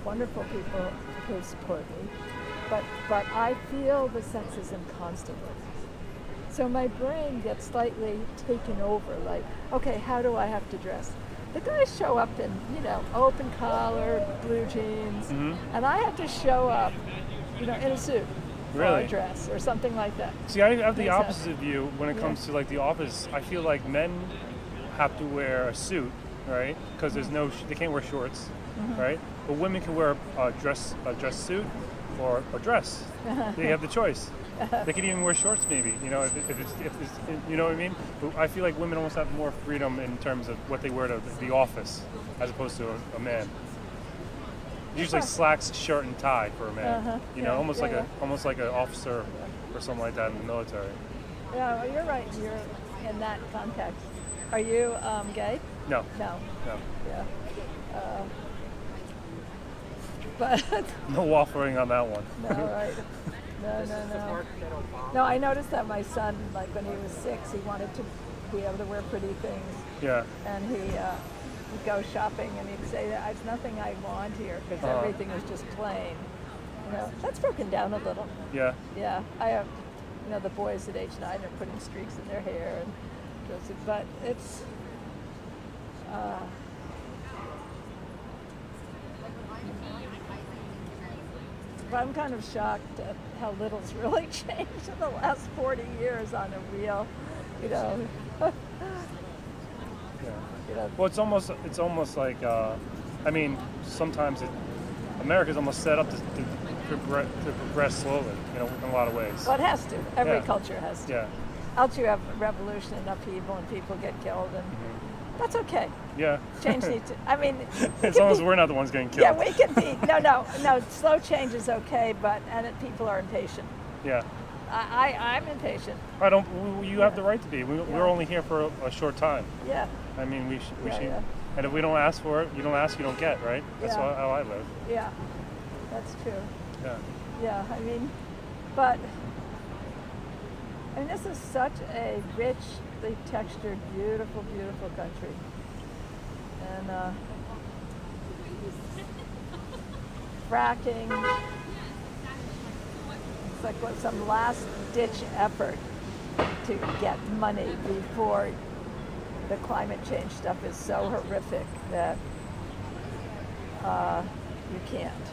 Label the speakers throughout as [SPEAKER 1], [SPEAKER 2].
[SPEAKER 1] wonderful people who support me, but I feel the sexism constantly. So my brain gets slightly taken over, like, okay, how do I have to dress? The guys show up in, open collar, blue jeans, and I have to show up, in a suit or a dress or something like that.
[SPEAKER 2] See, I have the opposite view when it comes to like the office. I feel like men have to wear a suit, right? Because there's they can't wear shorts, right? But women can wear a dress suit or dress. They have the choice. They could even wear shorts, maybe. If it's you know what I mean. But I feel like women almost have more freedom in terms of what they wear to the office, as opposed to a man. Usually slacks, shirt, and tie for a man. Almost like an officer or something like that in the military.
[SPEAKER 1] Yeah, well, you're right. You're in that context. Are you gay?
[SPEAKER 2] No.
[SPEAKER 1] No.
[SPEAKER 2] No.
[SPEAKER 1] Yeah. But
[SPEAKER 2] no waffling on that one.
[SPEAKER 1] No, right. No. No, I noticed that my son, like when he was 6, he wanted to be able to wear pretty things.
[SPEAKER 2] Yeah.
[SPEAKER 1] And he'd go shopping and he'd say, "There's nothing I want here because everything is just plain." That's broken down a little.
[SPEAKER 2] Yeah.
[SPEAKER 1] Yeah. I have, the boys at age 9 are putting streaks in their hair and dressing, but it's. I'm kind of shocked at how little's really changed in the last 40 years on a real,
[SPEAKER 2] Yeah. Well, it's almost like, sometimes America's almost set up to progress slowly, in a lot of ways.
[SPEAKER 1] Well, it has to. Every culture has to.
[SPEAKER 2] Yeah.
[SPEAKER 1] Else you have revolution and upheaval and people get killed, and that's okay.
[SPEAKER 2] Yeah.
[SPEAKER 1] Change needs to,
[SPEAKER 2] as long as we're not the ones getting killed.
[SPEAKER 1] Yeah, we can be, no, slow change is okay, people are impatient.
[SPEAKER 2] Yeah.
[SPEAKER 1] I'm impatient.
[SPEAKER 2] You have the right to be. We're only here for a short time.
[SPEAKER 1] Yeah.
[SPEAKER 2] We should. Yeah. And if we don't ask for it, you don't ask, you don't get, right? That's how I live.
[SPEAKER 1] Yeah, that's true.
[SPEAKER 2] Yeah.
[SPEAKER 1] Yeah, this is such a richly textured, beautiful, beautiful country. And fracking, it's like some last-ditch effort to get money before the climate change stuff is so horrific that you can't.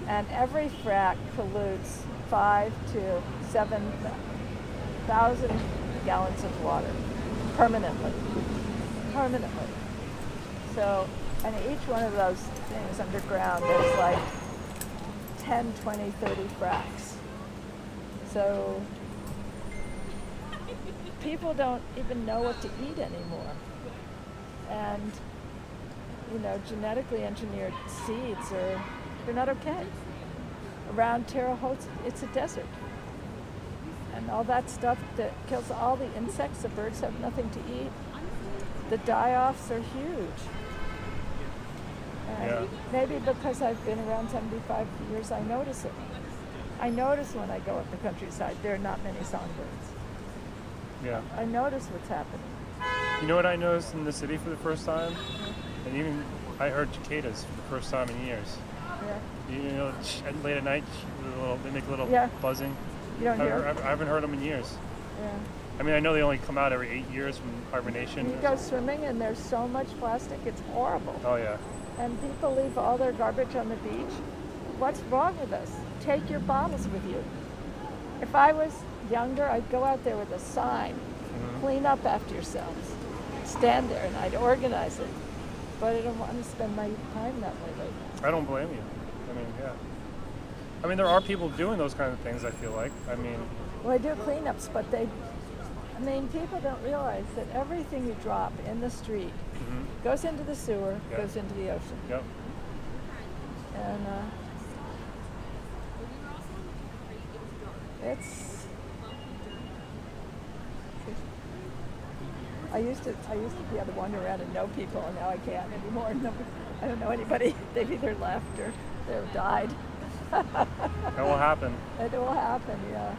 [SPEAKER 1] And every frack pollutes 5 to 7,000 gallons of water permanently. So, and each one of those things underground, there's like 10, 20, 30 fracks. So people don't even know what to eat anymore. And, genetically engineered seeds they're not okay. Around Terre Haute, it's a desert. And all that stuff that kills all the insects, the birds have nothing to eat. The die-offs are huge. And maybe because I've been around 75 years, I notice it. I notice when I go up the countryside, there are not many songbirds.
[SPEAKER 2] Yeah.
[SPEAKER 1] I notice what's happening.
[SPEAKER 2] You know what I noticed in the city for the first time? And even I heard cicadas for the first time in years.
[SPEAKER 1] Yeah.
[SPEAKER 2] Late at night, they make a little buzzing.
[SPEAKER 1] You don't hear?
[SPEAKER 2] I haven't heard them in years.
[SPEAKER 1] Yeah.
[SPEAKER 2] I know they only come out every 8 years from hibernation.
[SPEAKER 1] You go swimming and there's so much plastic, it's horrible.
[SPEAKER 2] Oh, yeah.
[SPEAKER 1] And people leave all their garbage on the beach. What's wrong with us? Take your bottles with you. If I was younger, I'd go out there with a sign, clean up after yourselves. Stand there and I'd organize it. But I don't want to spend my time that way right now.
[SPEAKER 2] I don't blame you. There are people doing those kind of things, I feel like.
[SPEAKER 1] Well, I do cleanups, but people don't realize that everything you drop in the street goes into the sewer, goes into the ocean.
[SPEAKER 2] Yep.
[SPEAKER 1] And I used to be able to wander around and know people, and now I can't anymore. I don't know anybody. They've either left or they've died.
[SPEAKER 2] That will happen.
[SPEAKER 1] It will happen, yeah.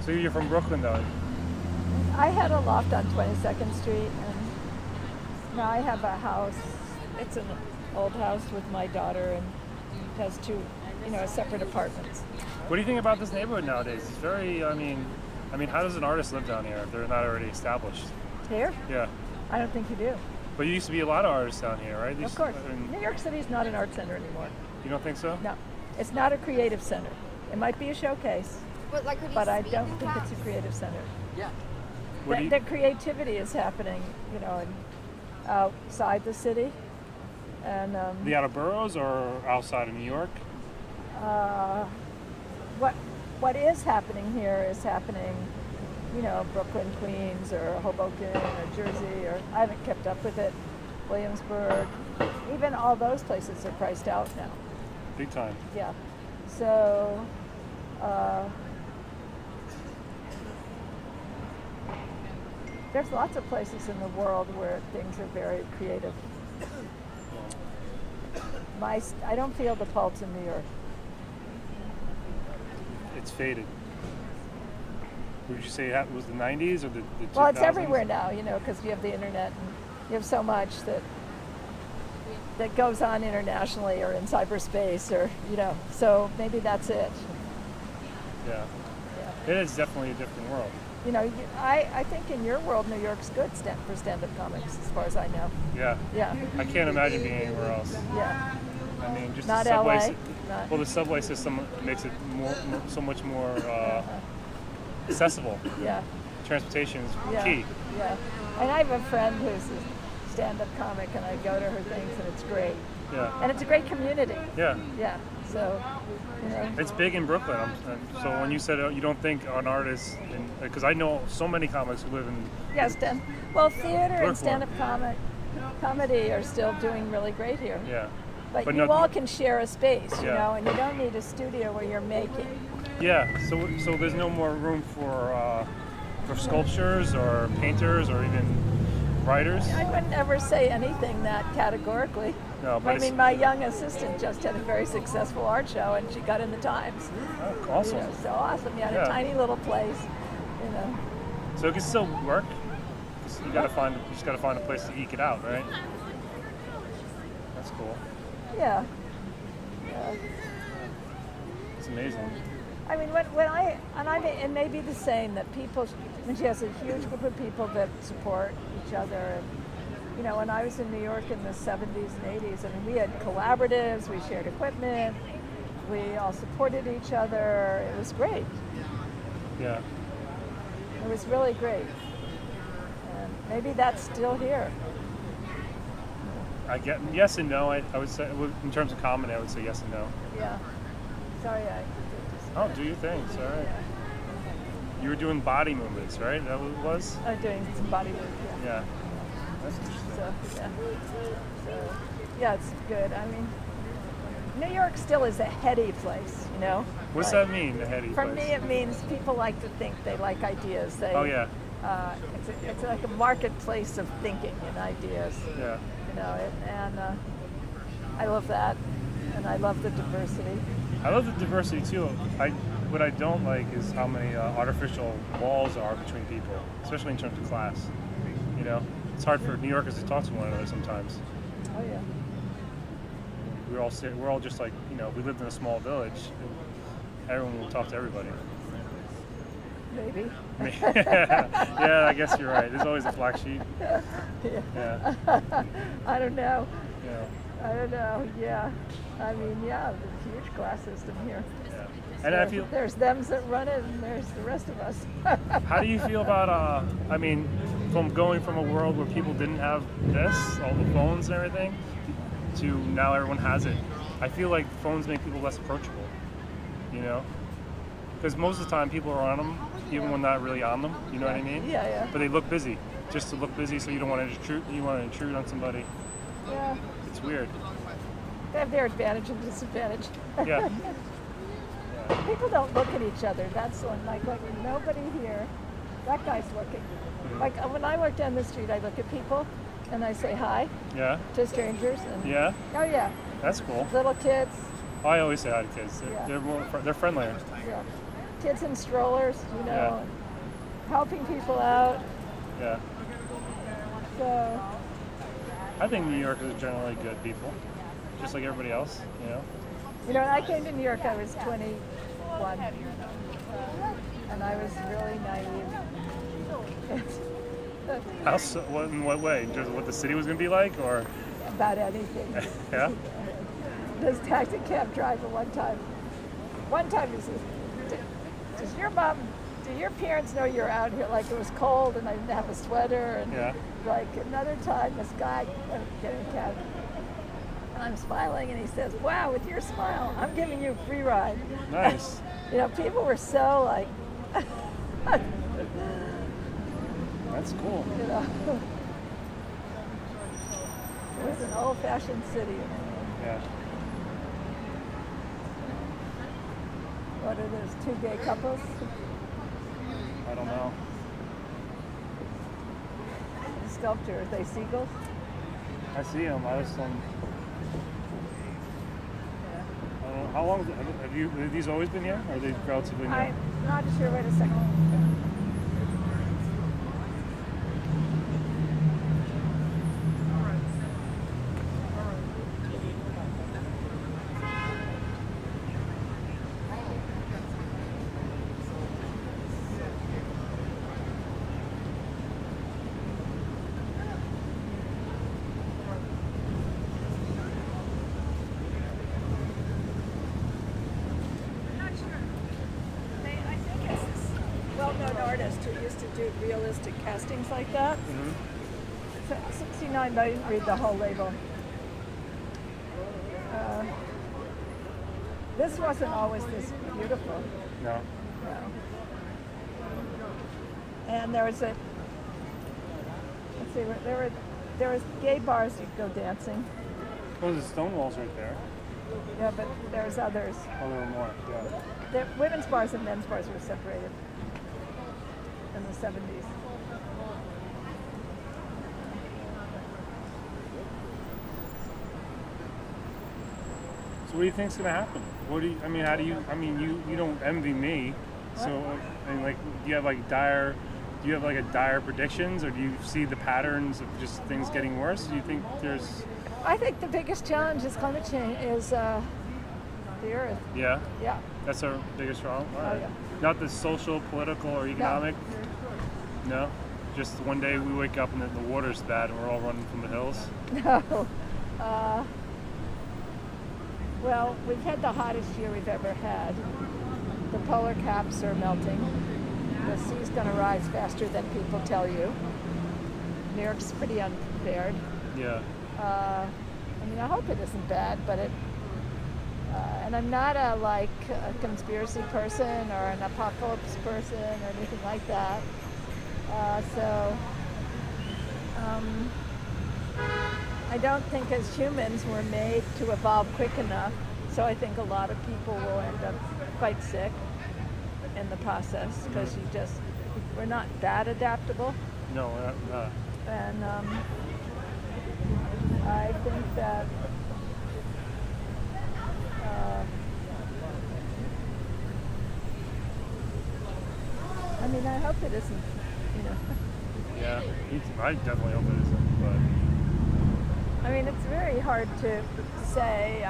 [SPEAKER 2] So you're from Brooklyn, though?
[SPEAKER 1] I had a loft on 22nd Street, and now I have a house. It's in old house with my daughter, and has two, separate apartments.
[SPEAKER 2] What do you think about this neighborhood nowadays? It's very, how does an artist live down here if they're not already established?
[SPEAKER 1] Here?
[SPEAKER 2] Yeah.
[SPEAKER 1] I don't think you do.
[SPEAKER 2] But you used to be a lot of artists down here, right?
[SPEAKER 1] Of course. New York City's not an art center anymore.
[SPEAKER 2] You don't think so?
[SPEAKER 1] No. It's not a creative center. It might be a showcase,
[SPEAKER 3] But
[SPEAKER 1] I don't think it's a creative center.
[SPEAKER 3] Yeah.
[SPEAKER 1] The creativity is happening, outside the city. And
[SPEAKER 2] The outer boroughs or outside of New York?
[SPEAKER 1] what is happening here is happening, Brooklyn, Queens, or Hoboken, or Jersey, or I haven't kept up with it, Williamsburg. Even all those places are priced out now.
[SPEAKER 2] Big time.
[SPEAKER 1] Yeah. So, there's lots of places in the world where things are very creative. I don't feel the pulse in New York.
[SPEAKER 2] It's faded. Would you say it was the 90s or the 2000s?
[SPEAKER 1] Well, it's everywhere now, because you have the internet and you have so much that goes on internationally or in cyberspace, or so maybe that's it.
[SPEAKER 2] Yeah. It is definitely a different world.
[SPEAKER 1] I think in your world, New York's good for stand-up comics, as far as I know.
[SPEAKER 2] Yeah.
[SPEAKER 1] Yeah.
[SPEAKER 2] I can't imagine being anywhere else.
[SPEAKER 1] Yeah.
[SPEAKER 2] I mean, just
[SPEAKER 1] Not
[SPEAKER 2] the subway.
[SPEAKER 1] LA.
[SPEAKER 2] Well, the subway system makes it so much more accessible.
[SPEAKER 1] Yeah.
[SPEAKER 2] Transportation is
[SPEAKER 1] Yeah.
[SPEAKER 2] key.
[SPEAKER 1] Yeah. And I have a friend who's a stand-up comic, and I go to her things, and it's great.
[SPEAKER 2] Yeah.
[SPEAKER 1] And it's a great community.
[SPEAKER 2] Yeah.
[SPEAKER 1] Yeah. So,
[SPEAKER 2] It's big in Brooklyn. So when you said you don't think an artist, because I know so many comics who live in.
[SPEAKER 1] yeah, theater
[SPEAKER 2] Brooklyn.
[SPEAKER 1] and stand-up comedy are still doing really great here.
[SPEAKER 2] Yeah.
[SPEAKER 1] But
[SPEAKER 2] But
[SPEAKER 1] you
[SPEAKER 2] not-
[SPEAKER 1] all can share a space,
[SPEAKER 2] Yeah.
[SPEAKER 1] and you don't need a studio where you're making.
[SPEAKER 2] Yeah. So there's no more room for sculptures or painters or even writers.
[SPEAKER 1] I wouldn't ever say anything that categorically.
[SPEAKER 2] No, but
[SPEAKER 1] I mean, my young assistant just had a very successful art show, and she got in the Times.
[SPEAKER 2] Oh, awesome.
[SPEAKER 1] So awesome. You had
[SPEAKER 2] Yeah.
[SPEAKER 1] a tiny little place,
[SPEAKER 2] So it can still work. You just gotta find a place to eke it out, right? That's cool.
[SPEAKER 1] Yeah.
[SPEAKER 2] It's amazing.
[SPEAKER 1] I mean, it may be the same that people, she has a huge group of people that support each other. And, when I was in New York in the 70s and 80s, we had collaboratives, we shared equipment, we all supported each other. It was great.
[SPEAKER 2] Yeah.
[SPEAKER 1] It was really great. And maybe that's still here.
[SPEAKER 2] I get yes and no. I would say in terms of comedy, I would say yes and no.
[SPEAKER 1] Yeah. Sorry,
[SPEAKER 2] Oh, do your thing. It's all right. You were doing body movements, right? That what it was?
[SPEAKER 1] I'm doing some body work, yeah.
[SPEAKER 2] Yeah. That's interesting.
[SPEAKER 1] So, it's good. I mean, New York still is a heady place,
[SPEAKER 2] What's that mean, the heady
[SPEAKER 1] For
[SPEAKER 2] place?
[SPEAKER 1] me, it means people like to think, they like ideas.
[SPEAKER 2] Oh, yeah.
[SPEAKER 1] It's like a marketplace of thinking and ideas.
[SPEAKER 2] Yeah.
[SPEAKER 1] I love that, and I love the diversity.
[SPEAKER 2] I love the diversity too. What I don't like is how many artificial walls are between people, especially in terms of class. It's hard for New Yorkers to talk to one another sometimes.
[SPEAKER 1] Oh yeah.
[SPEAKER 2] We're all just like, we lived in a small village. Everyone will talk to everybody.
[SPEAKER 1] Maybe.
[SPEAKER 2] Yeah, I guess you're right. There's always a black sheep. Yeah.
[SPEAKER 1] I don't know.
[SPEAKER 2] Yeah.
[SPEAKER 1] I don't know. Yeah. I mean, there's a huge class system here.
[SPEAKER 2] Yeah. And I feel.
[SPEAKER 1] There's them that run it, and there's the rest of us.
[SPEAKER 2] How do you feel about? From going from a world where people didn't have this, all the phones and everything, to now everyone has it. I feel like phones make people less approachable. Because most of the time people are on them, even when not really on them. You know what I mean?
[SPEAKER 1] Yeah.
[SPEAKER 2] But they look busy, just to look busy, so you don't want to intrude. You want to intrude on somebody.
[SPEAKER 1] Yeah.
[SPEAKER 2] It's weird.
[SPEAKER 1] They have their advantage and disadvantage.
[SPEAKER 2] Yeah.
[SPEAKER 1] People don't look at each other. That's one. Like nobody here. That guy's looking. Like when I walk down the street, I look at people and I say hi
[SPEAKER 2] Yeah.
[SPEAKER 1] to strangers. And,
[SPEAKER 2] Yeah.
[SPEAKER 1] Oh yeah.
[SPEAKER 2] That's cool.
[SPEAKER 1] Little kids.
[SPEAKER 2] I always say hi to kids. They're friendlier.
[SPEAKER 1] Yeah. Kids in strollers.
[SPEAKER 2] Yeah.
[SPEAKER 1] And helping people out.
[SPEAKER 2] Yeah.
[SPEAKER 1] So
[SPEAKER 2] I think New Yorkers are generally good people. just like everybody else. You know.
[SPEAKER 1] You know, when I came to New York, I was 21, and I was really naive.
[SPEAKER 2] How so? What, in what way? In terms of what the city was going to be like, or?
[SPEAKER 1] About anything.
[SPEAKER 2] Yeah.
[SPEAKER 1] This taxi cab driver one time he says, "Does your mom, do your parents know you're out here?" Like it was cold and I didn't have a sweater. And
[SPEAKER 2] Yeah.
[SPEAKER 1] like another time, this guy getting a cab, and I'm smiling, and he says, "Wow, with your smile, I'm giving you a free ride."
[SPEAKER 2] Nice.
[SPEAKER 1] You know, people were so like,
[SPEAKER 2] That's cool.
[SPEAKER 1] you know, it was an old-fashioned city.
[SPEAKER 2] Yeah.
[SPEAKER 1] What are those two gay couples?
[SPEAKER 2] I don't know.
[SPEAKER 1] The sculpture, are they seagulls?
[SPEAKER 2] I see them. I was I don't know. How long have these always been here? Or are they relatively new?
[SPEAKER 1] I'm not sure. Wait a second. I think it's this well-known artist who used to do realistic castings like that.
[SPEAKER 2] Mm-hmm.
[SPEAKER 1] So 69, but I didn't read the whole label. This wasn't always this beautiful.
[SPEAKER 2] No.
[SPEAKER 1] No. And there was a, let's see, there was gay bars you'd go dancing.
[SPEAKER 2] Oh, there's Stonewall's right there.
[SPEAKER 1] Yeah, but there's others.
[SPEAKER 2] Oh, there were more. Yeah.
[SPEAKER 1] The women's bars and men's bars were separated in the 70s.
[SPEAKER 2] So what do you think's gonna happen? What do you? I mean, how do you? I mean, you don't envy me. So, I mean, like, do you have like dire predictions, or do you see the patterns of just things getting worse? Do you think there's?
[SPEAKER 1] I think the biggest challenge is climate change, is the Earth.
[SPEAKER 2] Yeah.
[SPEAKER 1] Yeah.
[SPEAKER 2] That's our biggest problem. All
[SPEAKER 1] Oh,
[SPEAKER 2] right.
[SPEAKER 1] yeah.
[SPEAKER 2] Not the social, political, or economic. No. Just one day we wake up and the water's bad and we're all running from the hills.
[SPEAKER 1] No. Well, we've had the hottest year we've ever had. The polar caps are melting. The sea's going to rise faster than people tell you. New York's pretty unprepared.
[SPEAKER 2] Yeah.
[SPEAKER 1] I mean, I hope it isn't bad, but it. And I'm not a conspiracy person or an apocalypse person or anything like that. I don't think as humans we're made to evolve quick enough. So I think a lot of people will end up quite sick in the process because we're not that adaptable.
[SPEAKER 2] No, we're not.
[SPEAKER 1] And I think that I mean, I hope it isn't, you know.
[SPEAKER 2] Yeah, I definitely hope it isn't. But
[SPEAKER 1] I mean, it's very hard to say.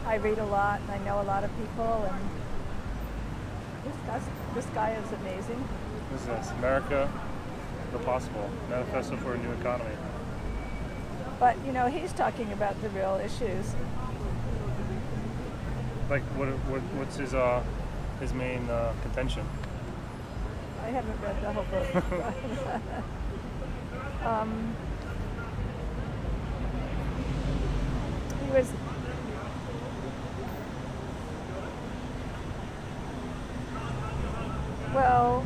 [SPEAKER 1] I read a lot and I know a lot of people, and this guy is amazing.
[SPEAKER 2] what is this? America, the Possible Manifesto for a New Economy.
[SPEAKER 1] But you know, he's talking about the real issues.
[SPEAKER 2] Like, what's his main contention?
[SPEAKER 1] I haven't read the whole book. He was. Well,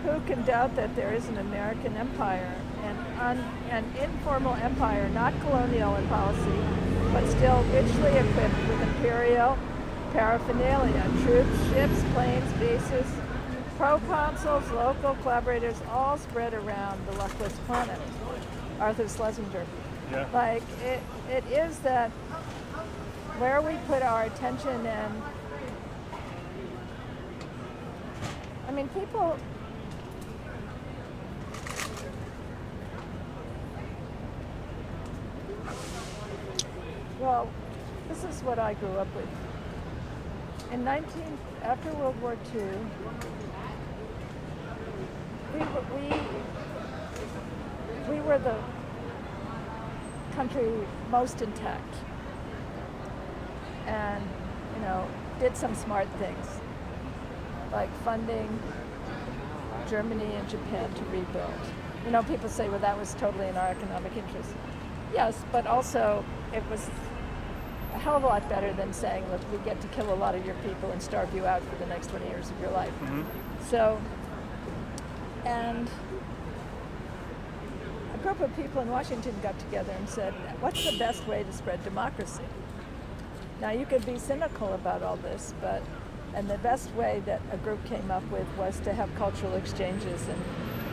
[SPEAKER 1] who can doubt that there is an American empire, an informal empire, not colonial in policy, but still richly equipped with imperial paraphernalia, troops, ships, planes, bases, proconsuls, local collaborators, all spread around the luckless planet. Arthur Schlesinger.
[SPEAKER 2] Yeah.
[SPEAKER 1] Like, it is that where we put our attention and I mean, people Well, this is what I grew up with. After World War II, we were the country most intact, and did some smart things, like funding Germany and Japan to rebuild. People say, well, that was totally in our economic interest. Yes, but also it was a hell of a lot better than saying, look, we get to kill a lot of your people and starve you out for the next 20 years of your life.
[SPEAKER 2] Mm-hmm.
[SPEAKER 1] So, and a group of people in Washington got together and said, what's the best way to spread democracy? Now, you could be cynical about all this, and the best way that a group came up with was to have cultural exchanges and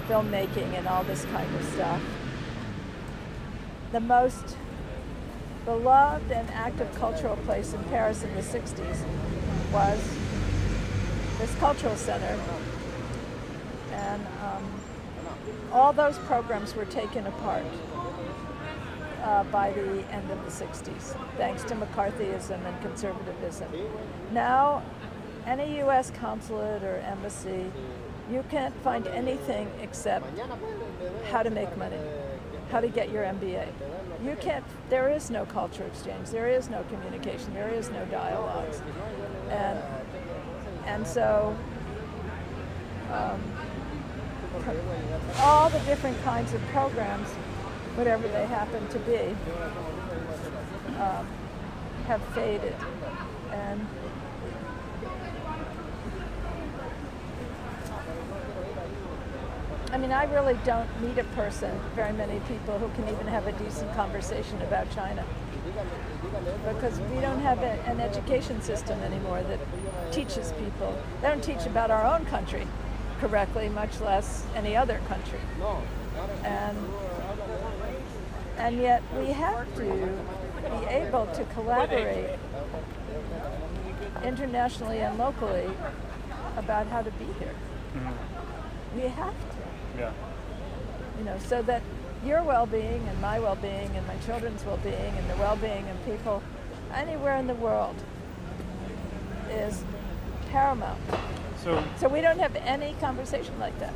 [SPEAKER 1] filmmaking and all this kind of stuff. The most beloved and active cultural place in Paris in the 60s was this cultural center, and all those programs were taken apart by the end of the 60s, thanks to McCarthyism and conservatism. Now, any U.S. consulate or embassy, you can't find anything except how to make money, how to get your MBA. There is no culture exchange, there is no communication, there is no dialogues. And so all the different kinds of programs, whatever they happen to be, have faded. And I really don't meet a person, very many people, who can even have a decent conversation about China, because we don't have an education system anymore that teaches people. They don't teach about our own country correctly, much less any other country. And yet we have to be able to collaborate internationally and locally about how to be here.
[SPEAKER 2] Mm-hmm.
[SPEAKER 1] We have to.
[SPEAKER 2] Yeah.
[SPEAKER 1] So that your well-being and my well-being and my children's well-being and the well-being of people anywhere in the world is paramount. So we don't have any conversation like that.